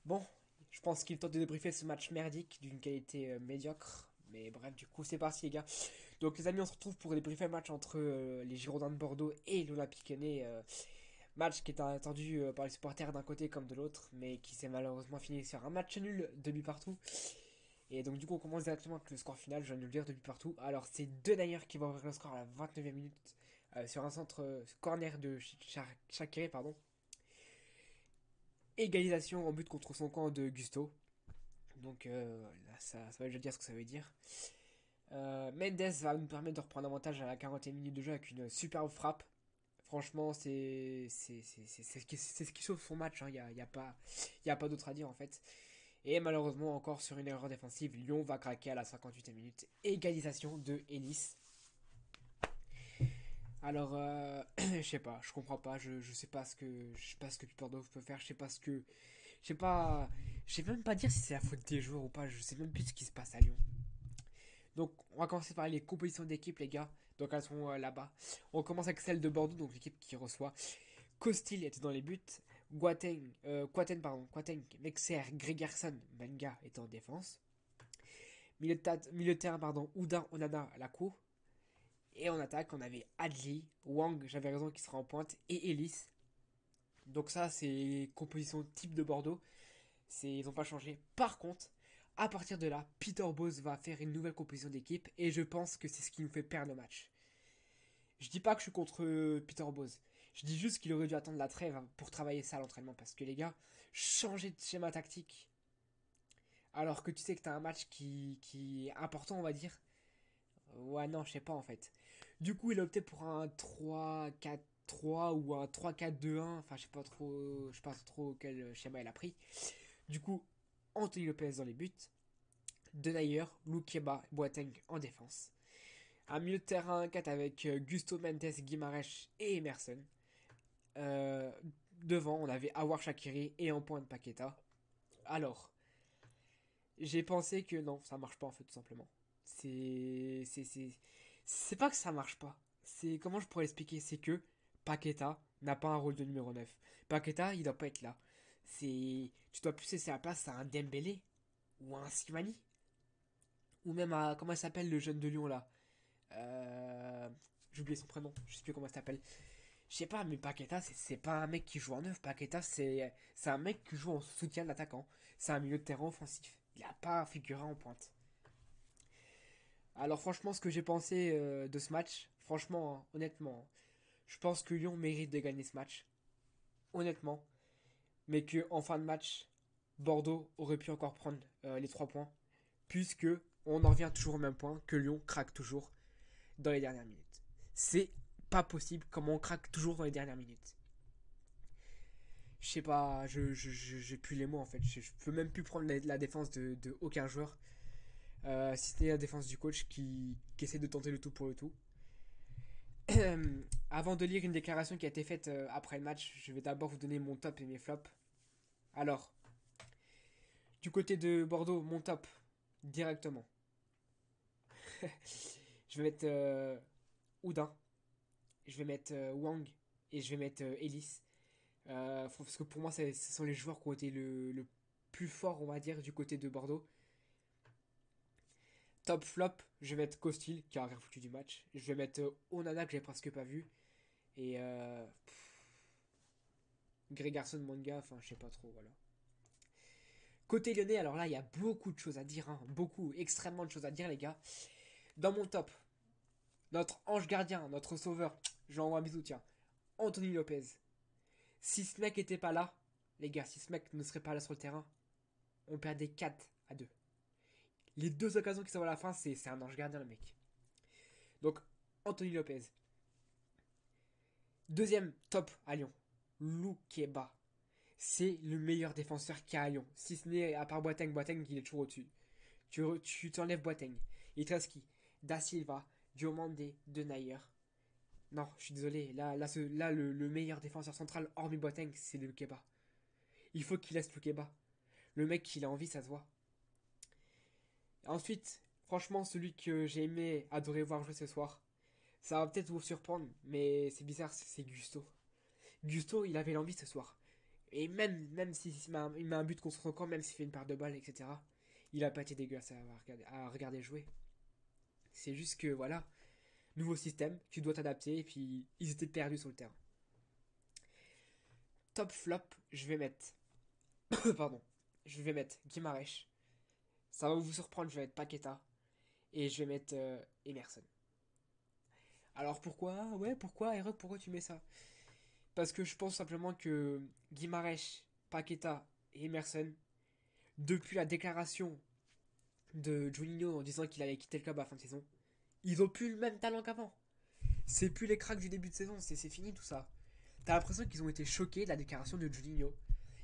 Bon, je pense qu'il tente de débriefer ce match merdique d'une qualité médiocre. Mais bref, du coup, c'est parti, les gars. Donc, les amis, on se retrouve pour débriefer le match entre les Girondins de Bordeaux et l'Olympique Lyonnais. Match qui était attendu par les supporters d'un côté comme de l'autre, mais qui s'est malheureusement fini sur un match nul, 2 buts partout. Et donc, du coup, on commence directement avec le score final. Je viens de le dire, 2 buts partout. Alors, c'est Denayer qui va ouvrir le score à la 29e minute sur un centre corner de Shaqiri, pardon. Égalisation en but contre son camp de Gusto. Donc là, ça va déjà dire ce que ça veut dire. Mendes va nous permettre de reprendre avantage à la 40e minute de jeu avec une superbe frappe. Franchement, c'est ce qui sauve son match. Il n'y a pas, y a pas d'autre à dire en fait. Et malheureusement, encore sur une erreur défensive, Lyon va craquer à la 58e minute. Égalisation de Ellis. Alors, je sais pas, je comprends pas, je sais pas ce que, je sais pas ce que Bordeaux peut faire, je sais pas ce que, je sais pas, je sais même pas dire si c'est la faute des joueurs ou pas, je sais même plus ce qui se passe à Lyon. Donc, on va commencer par les compositions d'équipe, les gars. Donc, elles sont là-bas. On commence avec celle de Bordeaux, donc l'équipe qui reçoit. Costil était dans les buts. Quaten, Mexer, Gregerson, Benga était en défense. Milieu de terrain, pardon, Oudin, Onana à la cour. Et en attaque, on avait Adli, Wang, j'avais raison, qui sera en pointe, et Ellis. Donc ça, c'est composition type de Bordeaux. Ils n'ont pas changé. Par contre, à partir de là, Peter Bose va faire une nouvelle composition d'équipe et je pense que c'est ce qui nous fait perdre le match. Je dis pas que je suis contre Peter Bose. Je dis juste qu'il aurait dû attendre la trêve pour travailler ça à l'entraînement. Parce que les gars, changer de schéma tactique alors que tu sais que t'as un match qui est important, on va dire. Ouais, non, je sais pas en fait. Du coup, il a opté pour un 3-4-3 ou un 3-4-2-1. Enfin, je sais pas trop quel schéma il a pris. Du coup, Anthony Lopez dans les buts. Denayer, Loukeba, Boateng en défense. Un milieu de terrain 4 avec Gusto Mendes, Guimarães et Emerson. Euh, Devant, on avait Awar Shakiri et en pointe Paqueta. Alors, j'ai pensé que non, ça marche pas en fait, tout simplement. C'est pas que ça marche pas. C'est comment je pourrais l'expliquer. C'est que Paqueta n'a pas un rôle de numéro 9. Paqueta, il doit pas être là. Tu dois plus laisser la place à un Dembélé ou à un Slimani ou même à comment il s'appelle le jeune de Lyon là. Euh, J'ai oublié son prénom. Je sais plus comment il s'appelle. Je sais pas, mais Paqueta, c'est pas un mec qui joue en neuf. Paqueta, c'est un mec qui joue en soutien de l'attaquant. C'est un milieu de terrain offensif. Il a pas figuré en pointe. Alors franchement, ce que j'ai pensé de ce match, franchement, hein, honnêtement, hein, je pense que Lyon mérite de gagner ce match. Honnêtement. Mais que en fin de match, Bordeaux aurait pu encore prendre les 3 points. Puisque on en revient toujours au même point, que Lyon craque toujours dans les dernières minutes. C'est pas possible comment on craque toujours dans les dernières minutes. Je sais pas, j'ai plus les mots en fait. Je peux même plus prendre la défense de aucun joueur. Si ce n'est la défense du coach qui essaie de tenter le tout pour le tout. Avant de lire une déclaration qui a été faite après le match, je vais d'abord vous donner mon top et mes flops. Alors, du côté de Bordeaux, mon top, directement. Je vais mettre Oudin, je vais mettre Wang et je vais mettre Ellis. Parce que pour moi, ce sont les joueurs qui ont été le plus fort, on va dire, du côté de Bordeaux. Top flop, je vais mettre Costil, qui a rien foutu du match. Je vais mettre Onana, que j'ai presque pas vu. Et Gregarson, Manga, enfin, je sais pas trop, voilà. Côté lyonnais, alors là, il y a beaucoup de choses à dire, hein. Beaucoup, extrêmement de choses à dire, les gars. Dans mon top, notre ange gardien, notre sauveur, je lui envoie un bisou, tiens. Anthony Lopez. Si ce mec était pas là, les gars, si ce mec ne serait pas là sur le terrain, on perdait 4-2. Les deux occasions qui sont à la fin, c'est un ange gardien, le mec. Donc, Anthony Lopez. Deuxième top à Lyon, Loukeba. C'est le meilleur défenseur qu'il y a à Lyon. Si ce n'est à part Boateng, il est toujours au-dessus. Tu t'enlèves Boateng. Il te reste qui? Da Silva, Diomande, Denayer. Non, je suis désolé. Là le meilleur défenseur central, hormis Boateng, c'est Loukeba. Il faut qu'il laisse Loukeba. Le mec, il a envie, ça se voit. Ensuite, franchement, celui que j'ai aimé, adoré voir jouer ce soir, ça va peut-être vous surprendre, mais c'est bizarre, c'est Gusto. Gusto, il avait l'envie ce soir. Et même s'il il met un but contre son camp, même s'il fait une paire de balles, etc., il a pas été dégueulasse à regarder jouer. C'est juste que, voilà, nouveau système, tu dois t'adapter, et puis ils étaient perdus sur le terrain. Top flop, je vais mettre. Pardon. Je vais mettre Guimarães. Ça va vous surprendre, je vais mettre Paqueta. Et je vais mettre Emerson. Alors pourquoi? Ouais, pourquoi, Eric, pourquoi tu mets ça? Parce que je pense simplement que Guimarães, Paqueta et Emerson, depuis la déclaration de Juninho en disant qu'il allait quitter le club à la fin de saison, ils ont plus le même talent qu'avant. C'est plus les cracks du début de saison, c'est fini tout ça. T'as l'impression qu'ils ont été choqués de la déclaration de Juninho.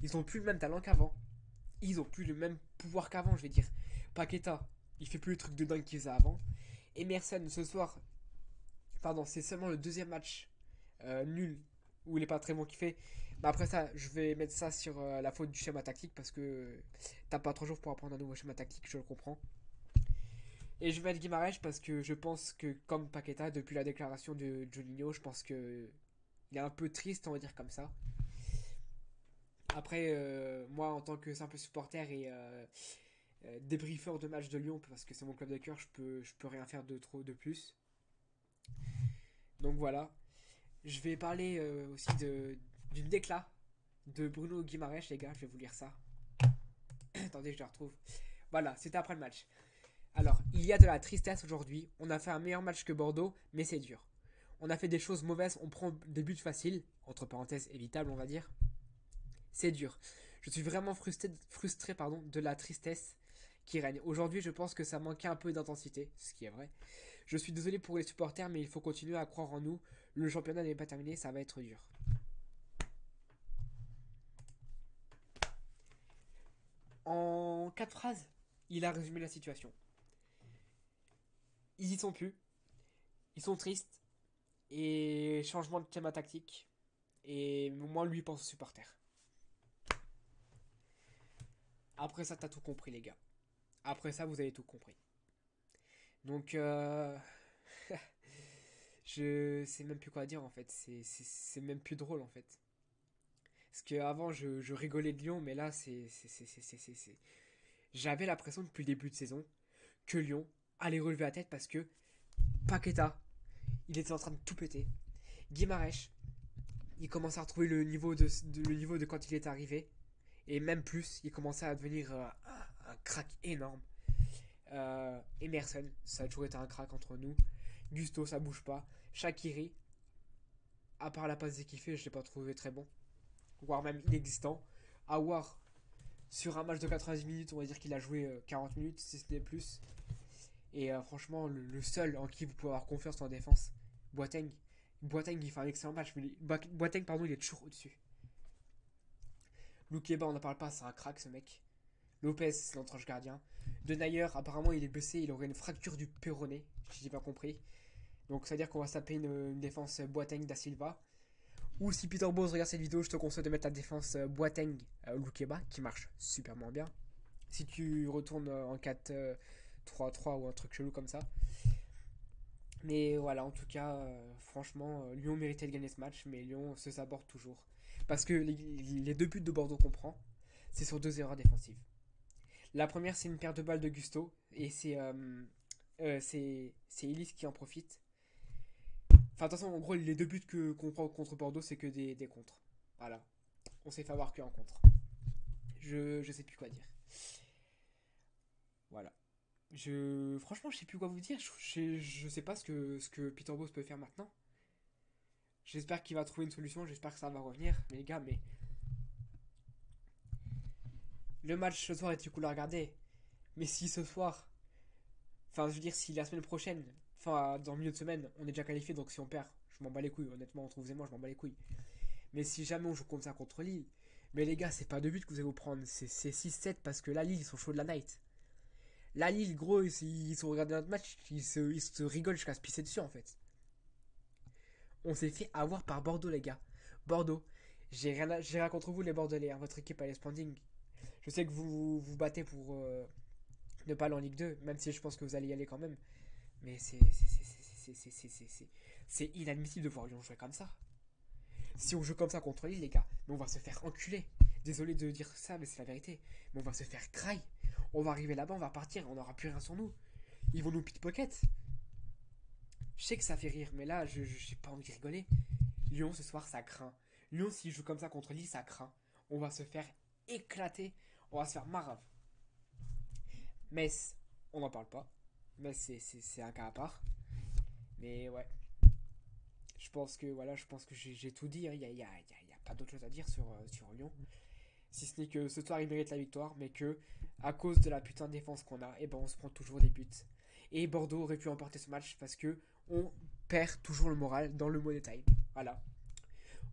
Ils ont plus le même talent qu'avant. Ils ont plus le même pouvoir qu'avant, je vais dire. Paqueta, il fait plus le truc de dingue qu'il faisait avant. Emerson, ce soir, pardon, c'est seulement le deuxième match nul où il est pas très bon qu'il fait. Mais après ça, je vais mettre ça sur la faute du schéma tactique parce que t'as pas 3 jours pour apprendre un nouveau schéma tactique, je le comprends. Et je vais mettre Guimarães parce que je pense que, comme Paqueta, depuis la déclaration de Juninho, je pense que il est un peu triste, on va dire comme ça. Après, moi, en tant que simple supporter et débriefeur de match de Lyon, parce que c'est mon club de cœur, je peux rien faire de trop de plus. Donc voilà. Je vais parler aussi d'une décla de Bruno Guimarães, les gars. Je vais vous lire ça. Attendez, je le retrouve. Voilà, c'était après le match. Alors, il y a de la tristesse aujourd'hui. On a fait un meilleur match que Bordeaux, mais c'est dur. On a fait des choses mauvaises, on prend des buts faciles, entre parenthèses évitables, on va dire. C'est dur. Je suis vraiment frustré de la tristesse qui règne. Aujourd'hui, je pense que ça manquait un peu d'intensité, ce qui est vrai. Je suis désolé pour les supporters, mais il faut continuer à croire en nous. Le championnat n'est pas terminé, ça va être dur. En 4 phrases, il a résumé la situation. Ils y sont plus, ils sont tristes, et changement de schéma tactique, et moi lui pense aux supporters. Après ça, t'as tout compris, les gars. Après ça, vous avez tout compris. Donc, je sais même plus quoi dire en fait. C'est même plus drôle en fait. Parce qu'avant, je rigolais de Lyon, mais là, j'avais l'impression depuis le début de saison que Lyon allait relever la tête parce que Paqueta, il était en train de tout péter. Guimarães, il commençait à retrouver le niveau de quand il est arrivé. Et même plus, il commençait à devenir un crack énorme. Emerson, ça a toujours été un crack entre nous. Gusto, ça bouge pas. Shaqiri, à part la passe qu'il fait, je l'ai pas trouvé très bon. Voire même inexistant. Awar, sur un match de 90 minutes, on va dire qu'il a joué 40 minutes, si ce n'est plus. Et franchement, le seul en qui vous pouvez avoir confiance en défense, Boateng. Boateng, il fait un excellent match, mais Boateng, pardon, il est toujours au-dessus. Loukeba, on n'en parle pas, c'est un crack ce mec. Lopez, c'est l'entranche gardien. Denayer, apparemment, il est blessé, il aurait une fracture du péroné, si j'ai pas compris. Donc, ça veut dire qu'on va se taper une défense Boateng da Silva. Ou si Peter Bose regarde cette vidéo, je te conseille de mettre la défense Boateng Loukeba, qui marche superment bien. Si tu retournes en 4-3-3 ou un truc chelou comme ça. Mais voilà, en tout cas, franchement, Lyon méritait de gagner ce match, mais Lyon se saborde toujours. Parce que les 2 buts de Bordeaux qu'on prend, c'est sur 2 erreurs défensives. La première, c'est une paire de balles de Gusto, et c'est Ellis qui en profite. Enfin, de toute façon, en gros, les 2 buts qu'on prend contre Bordeaux, c'est que des contres. Voilà. On s'est fait avoir que en contre. Je sais plus quoi dire. Voilà. Franchement, je sais plus quoi vous dire. Je sais pas ce que Peter Bose peut faire maintenant. J'espère qu'il va trouver une solution. J'espère que ça va revenir. Mais les gars, mais le match ce soir était cool à regarder. Mais si ce soir, enfin, je veux dire, si la semaine prochaine, enfin, dans le milieu de semaine, on est déjà qualifié, donc si on perd, je m'en bats les couilles. Honnêtement, entre vous et moi, je m'en bats les couilles. Mais si jamais on joue comme ça contre Lille, mais les gars, c'est pas 2 buts que vous allez vous prendre, c'est 6-7 parce que là, Lille, ils sont chauds de la night. Là, Lille, gros, ils sont regardés notre match, ils se rigolent jusqu'à se pisser dessus en fait. On s'est fait avoir par Bordeaux, les gars. Bordeaux, j'ai rien contre vous, les Bordelais. Hein. Votre équipe, elle est standing. Je sais que vous vous battez pour ne pas aller en Ligue 2, même si je pense que vous allez y aller quand même. Mais c'est inadmissible de voir Lyon jouer comme ça. Si on joue comme ça contre Lille, les gars, mais on va se faire enculer. Désolé de dire ça, mais c'est la vérité. Mais on va se faire craille. On va arriver là-bas, on va partir, on n'aura plus rien sur nous. Ils vont nous pickpocket. Je sais que ça fait rire, mais là, je j'ai pas envie de rigoler. Lyon, ce soir, ça craint. Lyon, s'il joue comme ça contre Lille, ça craint. On va se faire éclater. On va se faire marave. Metz, on n'en parle pas. Metz, c'est un cas à part. Mais ouais, je pense que j'ai tout dit. Hein. Y a pas d'autre chose à dire sur Lyon. Si ce n'est que ce soir, il mérite la victoire, mais que, à cause de la putain de défense qu'on a, et ben on se prend toujours des buts. Et Bordeaux aurait pu emporter ce match parce que on perd toujours le moral dans le money time. Voilà.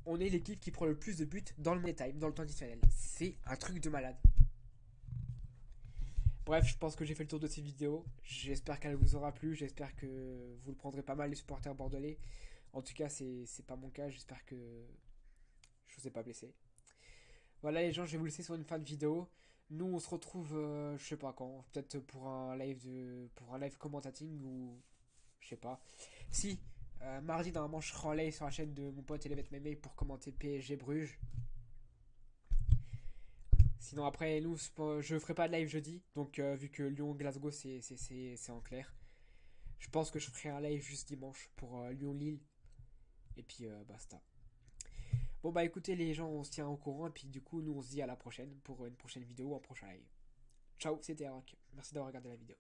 On est l'équipe qui prend le plus de buts dans le money time, dans le temps additionnel. C'est un truc de malade. Bref, je pense que j'ai fait le tour de cette vidéo. J'espère qu'elle vous aura plu. J'espère que vous le prendrez pas mal, les supporters bordelais. En tout cas, c'est pas mon cas. J'espère que je vous ai pas blessé. Voilà les gens, je vais vous laisser sur une fin de vidéo. Nous, on se retrouve, je sais pas quand, peut-être pour un live commentating ou je sais pas. Si, mardi normalement, je serai en live sur la chaîne de mon pote Elevet Meme pour commenter PSG Bruges. Sinon après, nous, je ferai pas de live jeudi, donc vu que Lyon-Glasgow c'est en clair. Je pense que je ferai un live juste dimanche pour Lyon-Lille et puis basta. Bon bah écoutez les gens, on se tient au courant et puis du coup nous on se dit à la prochaine pour une prochaine vidéo ou un prochain live. Ciao, c'était Arak. Merci d'avoir regardé la vidéo.